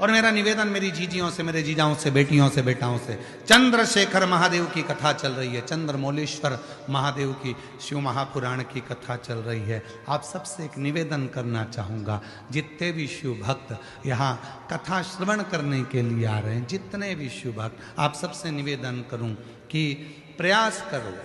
और मेरा निवेदन मेरी जीजियों से, मेरे जीजाओं से, बेटियों से, बेटाओं से, चंद्रशेखर महादेव की कथा चल रही है, चंद्रमौलेश्वर महादेव की शिव महापुराण की कथा चल रही है। आप सबसे एक निवेदन करना चाहूँगा, जितने भी शिव भक्त यहाँ कथा श्रवण करने के लिए आ रहे हैं, जितने भी शिव भक्त, आप सबसे निवेदन करूँ कि प्रयास करो,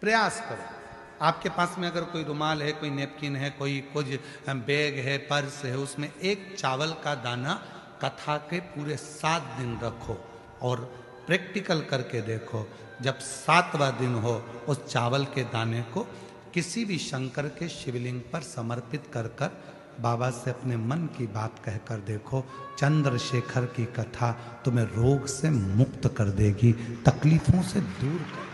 प्रयास करो। आपके पास में अगर कोई रुमाल है, कोई नैपकिन है, कोई कुछ बैग है, पर्स है, उसमें एक चावल का दाना कथा के पूरे 7 दिन रखो और प्रैक्टिकल करके देखो। जब 7वां दिन हो, उस चावल के दाने को किसी भी शंकर के शिवलिंग पर समर्पित कर कर बाबा से अपने मन की बात कहकर देखो। चंद्रशेखर की कथा तुम्हें रोग से मुक्त कर देगी, तकलीफों से दूर कर।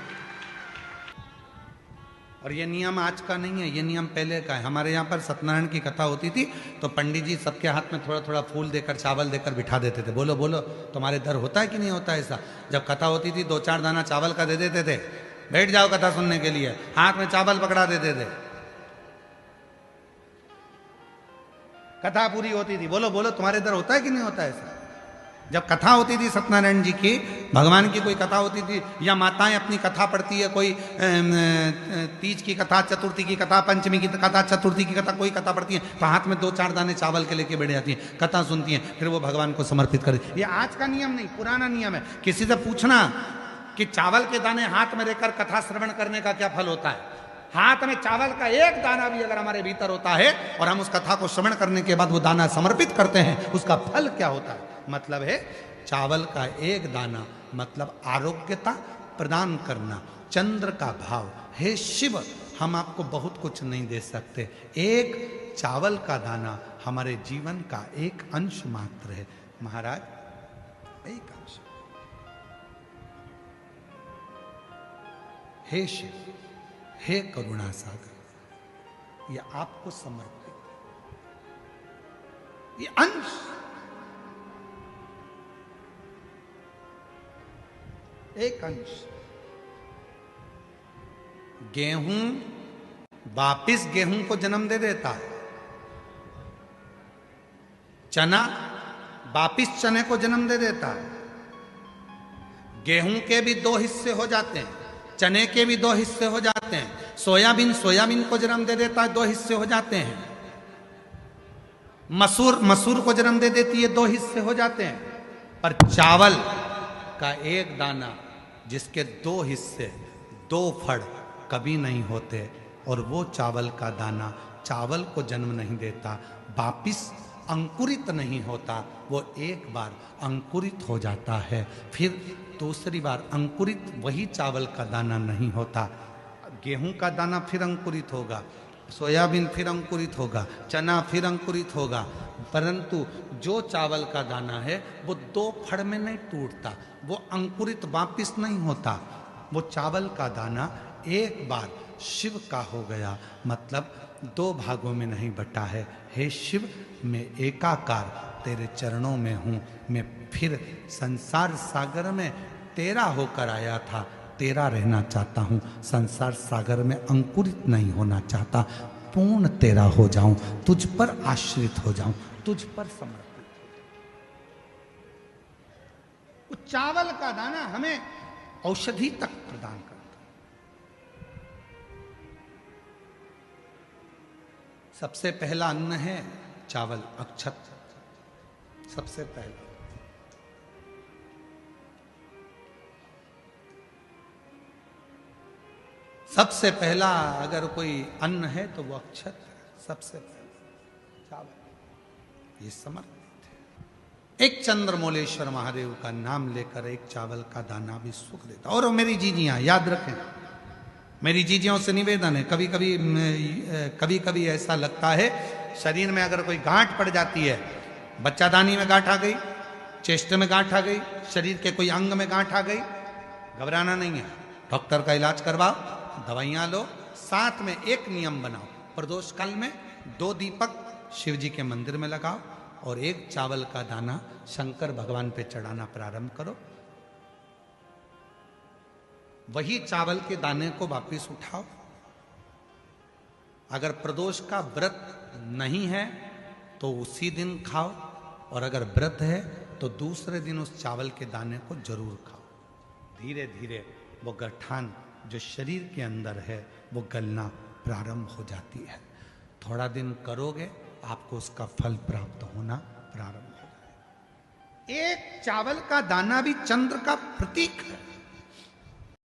और ये नियम आज का नहीं है, ये नियम पहले का है। हमारे यहाँ पर सत्यनारायण की कथा होती थी तो पंडित जी सबके हाथ में थोड़ा थोड़ा फूल देकर, चावल देकर बिठा देते थे। बोलो बोलो, तुम्हारे दर होता है कि नहीं होता ऐसा? जब कथा होती थी 2-4 दाना चावल का दे देते थे, बैठ जाओ कथा सुनने के लिए, हाथ में चावल पकड़ा देते थे, कथा पूरी होती थी। बोलो बोलो, तुम्हारे दर होता है कि नहीं होता ऐसा? जब कथा होती थी सत्यनारायण जी की, भगवान की कोई कथा होती थी, या माताएं अपनी कथा पढ़ती है, कोई तीज की कथा, चतुर्थी की कथा, पंचमी की कथा, चतुर्थी की कथा, कोई कथा पढ़ती है तो हाथ में 2-4 दाने चावल के लेके बैठ जाती हैं, कथा सुनती हैं, फिर वो भगवान को समर्पित कर दी। ये आज का नियम नहीं, पुराना नियम है। किसी से पूछना कि चावल के दाने हाथ में लेकर कथा श्रवण करने का क्या फल होता है? हाथ में चावल का एक दाना भी अगर हमारे भीतर होता है और हम उस कथा को श्रवण करने के बाद वो दाना समर्पित करते हैं, उसका फल क्या होता है? मतलब है चावल का एक दाना मतलब आरोग्यता प्रदान करना, चंद्र का भाव। हे शिव, हम आपको बहुत कुछ नहीं दे सकते, एक चावल का दाना हमारे जीवन का एक अंश मात्र है महाराज, एक अंश। हे शिव, हे करुणा सागर, ये आपको समर्पित, ये अंश, एक अंश। गेहूं वापिस गेहूं को जन्म दे देता है, चना वापिस चने को जन्म दे देता है। गेहूं के भी 2 हिस्से हो जाते हैं, चने के भी 2 हिस्से हो जाते हैं, सोयाबीन सोयाबीन को जन्म दे देता है, 2 हिस्से हो जाते हैं। मसूर मसूर को जन्म दे देती है, 2 हिस्से हो जाते हैं। पर चावल का एक दाना जिसके 2 हिस्से, 2 फड़ कभी नहीं होते, और वो चावल का दाना चावल को जन्म नहीं देता, वापिस अंकुरित नहीं होता, वो एक बार अंकुरित हो जाता है, फिर दूसरी बार अंकुरित वही चावल का दाना नहीं होता। गेहूं का दाना फिर अंकुरित होगा, सोयाबीन फिर अंकुरित होगा, चना फिर अंकुरित होगा, परंतु जो चावल का दाना है वो 2 फड़ में नहीं टूटता, वो अंकुरित वापिस नहीं होता। वो चावल का दाना एक बार शिव का हो गया, मतलब 2 भागों में नहीं बटा है। हे शिव, मैं एकाकार तेरे चरणों में हूँ, मैं फिर संसार सागर में तेरा होकर आया था, तेरा रहना चाहता हूँ, संसार सागर में अंकुरित नहीं होना चाहता, पूर्ण तेरा हो जाऊं, तुझ पर आश्रित हो जाऊं, तुझ पर समर्पित हो जाऊं। वो चावल का दाना हमें औषधि तक प्रदान करता है। सबसे पहला अन्न है चावल, अक्षत, सबसे पहला। सबसे पहला अगर कोई अन्न है तो वो अक्षत है, सबसे पहला चावल, ये समर्पित है। एक चंद्रमौलेश्वर महादेव का नाम लेकर एक चावल का दाना भी सुख देता। और मेरी जीजियां याद रखें, मेरी जीजियों से निवेदन है, कभी कभी ऐसा लगता है शरीर में अगर कोई गांठ पड़ जाती है, बच्चादानी में गांठ आ गई, चेस्ट में गांठ आ गई, शरीर के कोई अंग में गांठ आ गई, घबराना नहीं है, डॉक्टर का इलाज करवाओ, दवाइयाँ लो, साथ में एक नियम बनाओ, प्रदोष काल में 2 दीपक शिव जी के मंदिर में लगाओ और एक चावल का दाना शंकर भगवान पे चढ़ाना प्रारंभ करो। वही चावल के दाने को वापिस उठाओ। अगर प्रदोष का व्रत नहीं है तो उसी दिन खाओ, और अगर व्रत है तो दूसरे दिन उस चावल के दाने को जरूर खाओ। धीरे धीरे वो गठान जो शरीर के अंदर है वो गलना प्रारंभ हो जाती है। थोड़ा दिन करोगे आपको उसका फल प्राप्त होना प्रारंभ हो जाएगा। एक चावल का दाना भी चंद्र का प्रतीक है।